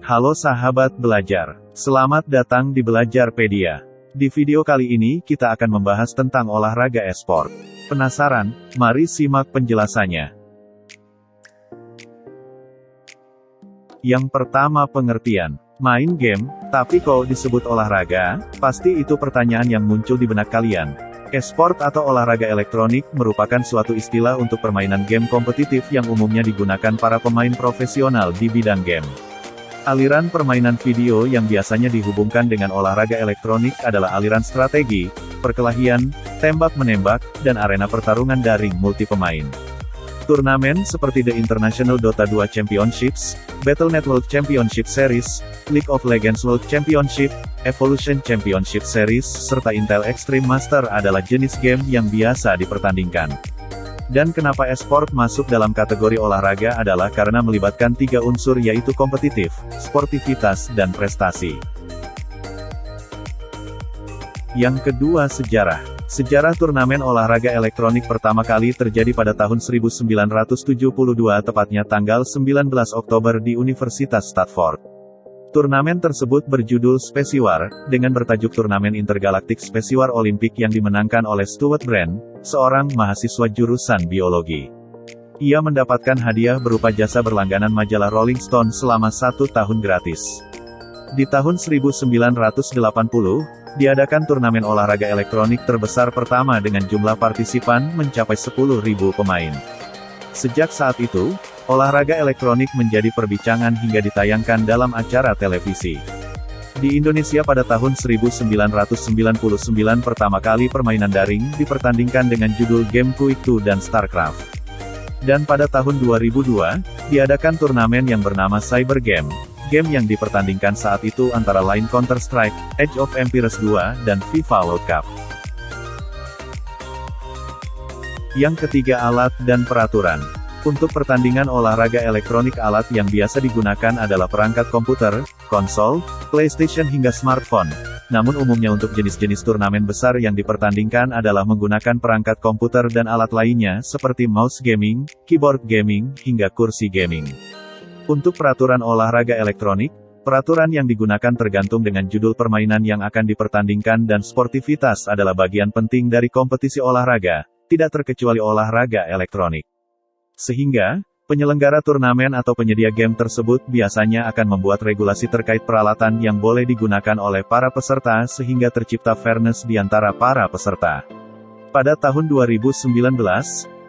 Halo sahabat belajar, selamat datang di Belajarpedia. Di video kali ini kita akan membahas tentang olahraga e-sport. Penasaran? Mari simak penjelasannya. Yang pertama, pengertian. Main game, tapi kok disebut olahraga? Pasti itu pertanyaan yang muncul di benak kalian. E-sport atau olahraga elektronik merupakan suatu istilah untuk permainan game kompetitif yang umumnya digunakan para pemain profesional di bidang game. Aliran permainan video yang biasanya dihubungkan dengan olahraga elektronik adalah aliran strategi, perkelahian, tembak-menembak, dan arena pertarungan daring multi pemain. Turnamen seperti The International Dota 2 Championships, Battle.net World Championship Series, League of Legends World Championship, Evolution Championship Series, serta Intel Extreme Master adalah jenis game yang biasa dipertandingkan. Dan kenapa e-sport masuk dalam kategori olahraga adalah karena melibatkan tiga unsur yaitu kompetitif, sportivitas, dan prestasi. Yang kedua, sejarah. Sejarah turnamen olahraga elektronik pertama kali terjadi pada tahun 1972, tepatnya tanggal 19 Oktober di Universitas Stanford. Turnamen tersebut berjudul Space War, dengan bertajuk Turnamen Intergalaktik Space War Olimpik yang dimenangkan oleh Stuart Brand, seorang mahasiswa jurusan biologi. Ia mendapatkan hadiah berupa jasa berlangganan majalah Rolling Stone selama 1 tahun gratis. Di tahun 1980, diadakan turnamen olahraga elektronik terbesar pertama dengan jumlah partisipan mencapai 10.000 pemain. Sejak saat itu, olahraga elektronik menjadi perbincangan hingga ditayangkan dalam acara televisi. Di Indonesia pada tahun 1999 pertama kali permainan daring dipertandingkan dengan judul game Quake 2 dan StarCraft. Dan pada tahun 2002, diadakan turnamen yang bernama Cyber Game. Game yang dipertandingkan saat itu antara lain Counter-Strike, Age of Empires 2, dan FIFA World Cup. Yang ketiga, alat dan peraturan. Untuk pertandingan olahraga elektronik, alat yang biasa digunakan adalah perangkat komputer, konsol, PlayStation hingga smartphone. Namun umumnya untuk jenis-jenis turnamen besar yang dipertandingkan adalah menggunakan perangkat komputer dan alat lainnya seperti mouse gaming, keyboard gaming, hingga kursi gaming. Untuk peraturan olahraga elektronik, peraturan yang digunakan tergantung dengan judul permainan yang akan dipertandingkan dan sportivitas adalah bagian penting dari kompetisi olahraga, tidak terkecuali olahraga elektronik. Sehingga, penyelenggara turnamen atau penyedia game tersebut biasanya akan membuat regulasi terkait peralatan yang boleh digunakan oleh para peserta sehingga tercipta fairness di antara para peserta. Pada tahun 2019,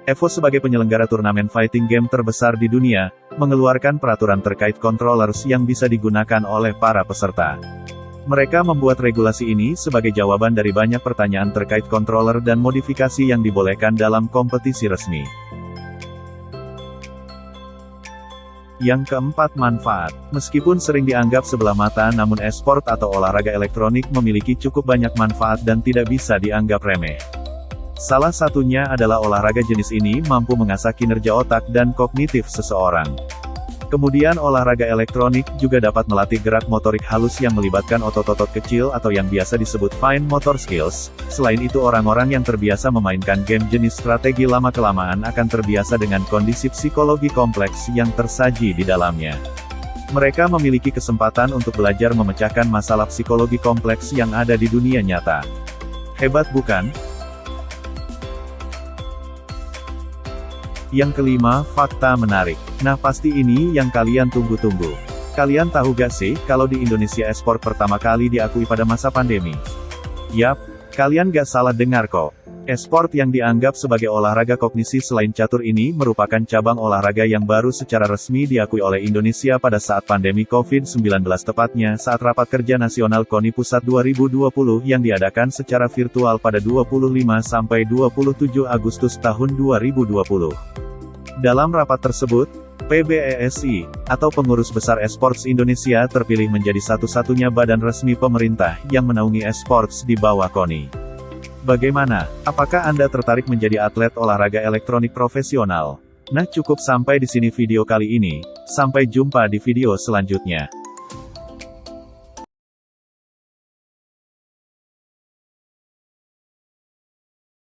EVO sebagai penyelenggara turnamen fighting game terbesar di dunia, mengeluarkan peraturan terkait controllers yang bisa digunakan oleh para peserta. Mereka membuat regulasi ini sebagai jawaban dari banyak pertanyaan terkait controller dan modifikasi yang dibolehkan dalam kompetisi resmi. Yang keempat, manfaat. Meskipun sering dianggap sebelah mata, namun e-sport atau olahraga elektronik memiliki cukup banyak manfaat dan tidak bisa dianggap remeh. Salah satunya adalah olahraga jenis ini mampu mengasah kinerja otak dan kognitif seseorang. Kemudian olahraga elektronik juga dapat melatih gerak motorik halus yang melibatkan otot-otot kecil atau yang biasa disebut fine motor skills. Selain itu, orang-orang yang terbiasa memainkan game jenis strategi lama-kelamaan akan terbiasa dengan kondisi psikologi kompleks yang tersaji di dalamnya. Mereka memiliki kesempatan untuk belajar memecahkan masalah psikologi kompleks yang ada di dunia nyata. Hebat bukan? Yang kelima, fakta menarik. Nah, pasti ini yang kalian tunggu-tunggu. Kalian tahu gak sih, kalau di Indonesia e-sport pertama kali diakui pada masa pandemi? Yap, kalian gak salah dengar kok. E-sport yang dianggap sebagai olahraga kognisi selain catur ini merupakan cabang olahraga yang baru secara resmi diakui oleh Indonesia pada saat pandemi COVID-19, tepatnya saat Rapat Kerja Nasional KONI Pusat 2020 yang diadakan secara virtual pada 25–27 Agustus tahun 2020. Dalam rapat tersebut, PBESI, atau Pengurus Besar Esports Indonesia terpilih menjadi satu-satunya badan resmi pemerintah yang menaungi esports di bawah KONI. Bagaimana? Apakah Anda tertarik menjadi atlet olahraga elektronik profesional? Nah, cukup sampai di sini video kali ini. Sampai jumpa di video selanjutnya.